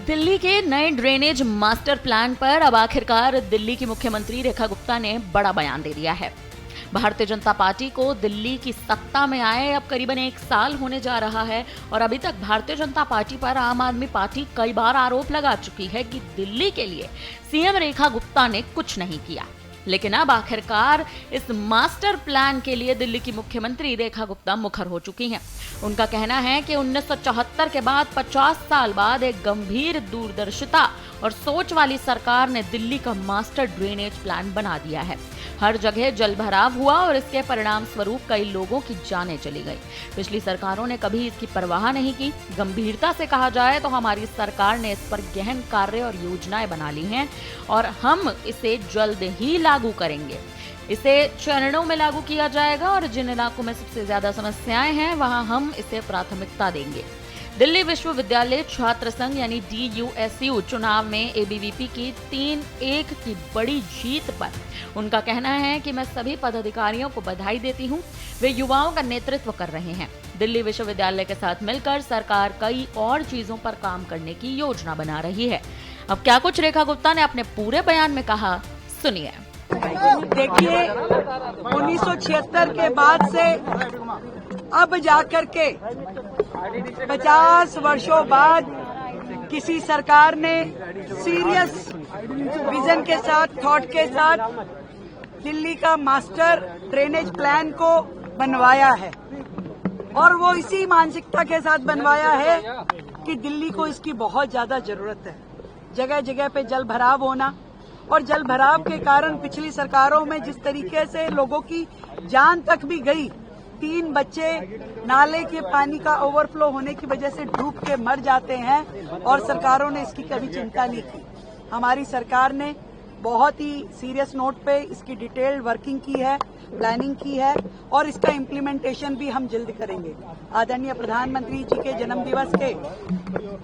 दिल्ली के नए drainage master plan पर अब आखिरकार दिल्ली की मुख्यमंत्री रेखा गुप्ता ने बड़ा बयान दे दिया है। भारतीय जनता पार्टी को दिल्ली की सत्ता में आए अब करीबन 1 साल होने जा रहा है और अभी तक भारतीय जनता पार्टी पर आम आदमी पार्टी कई बार आरोप लगा चुकी है कि दिल्ली के लिए सीएम रेखा गुप्ता ने कुछ नहीं किया। लेकिन अब आखिरकार इस मास्टर प्लान के लिए दिल्ली की मुख्यमंत्री रेखा गुप्ता मुखर हो चुकी हैं। उनका कहना है कि 1974 के बाद 50 साल बाद एक गंभीर दूरदर्शिता और सोच वाली सरकार ने दिल्ली का मास्टर ड्रेनेज प्लान बना दिया है। हर जगह जलभराव हुआ और इसके परिणाम स्वरूप कई लोगों की जानें चली गई। पिछली सरकारों ने कभी इसकी परवाह नहीं की। गंभीरता से कहा जाए तो हमारी सरकार ने इस पर गहन कार्य और योजनाएं बना ली हैं और हम इसे जल्द ही लागू करेंगे। इसे चरणों में लागू किया जाएगा और जिन इलाकों में सबसे ज्यादा समस्याएं हैं वहां हम इसे प्राथमिकता देंगे। दिल्ली विश्वविद्यालय छात्र संघ यानी DUSU चुनाव में ABVP की 3-1 की बड़ी जीत पर उनका कहना है कि मैं सभी पदाधिकारियों को बधाई देती हूं। वे युवाओं का नेतृत्व कर रहे हैं। दिल्ली विश्वविद्यालय के साथ मिलकर सरकार कई और चीजों पर काम करने की योजना बना रही है। अब क्या कुछ रेखा गुप्ता ने अपने पूरे बयान में कहा, सुनिए। देखिए, 1976 के बाद से अब जाकर के 50 वर्षों बाद किसी सरकार ने सीरियस विजन के साथ, थॉट के साथ दिल्ली का मास्टर ड्रेनेज प्लान को बनवाया है और वो इसी मानसिकता के साथ बनवाया है कि दिल्ली को इसकी बहुत ज्यादा जरूरत है। जगह जगह पे जल भराव होना और जल भराव के कारण पिछली सरकारों में जिस तरीके से लोगों की जान तक भी गई, 3 बच्चे नाले के पानी का ओवरफ्लो होने की वजह से डूब के मर जाते हैं और सरकारों ने इसकी कभी चिंता नहीं की। हमारी सरकार ने बहुत ही सीरियस नोट पे इसकी डिटेल्ड वर्किंग की है, प्लानिंग की है और इसका इम्प्लीमेंटेशन भी हम जल्द करेंगे। आदरणीय प्रधानमंत्री जी के जन्मदिवस के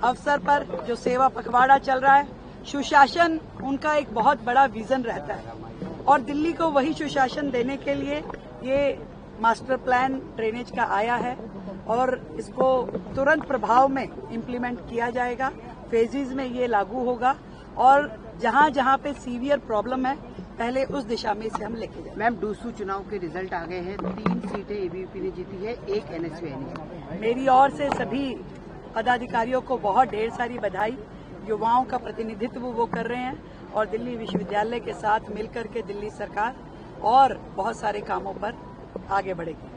अवसर पर जो सेवा पखवाड़ा चल रहा है, सुशासन उनका एक बहुत बड़ा विजन रहता है और दिल्ली को वही सुशासन देने के लिए ये मास्टर प्लान ड्रेनेज का आया है और इसको तुरंत प्रभाव में इम्प्लीमेंट किया जाएगा। फेजेज में ये लागू होगा और जहां जहां पे सीवियर प्रॉब्लम है पहले उस दिशा में इसे हम लेके जाएंगे। मैम, DUSU चुनाव के रिजल्ट आ गए हैं। 3 सीटें ABVP ने जीती है, 1 NSU ने। मेरी ओर से सभी पदाधिकारियों को बहुत ढेर सारी बधाई। युवाओं का प्रतिनिधित्व वो कर रहे हैं और दिल्ली विश्वविद्यालय के साथ मिलकर के दिल्ली सरकार और बहुत सारे कामों पर आगे बढ़ेगी।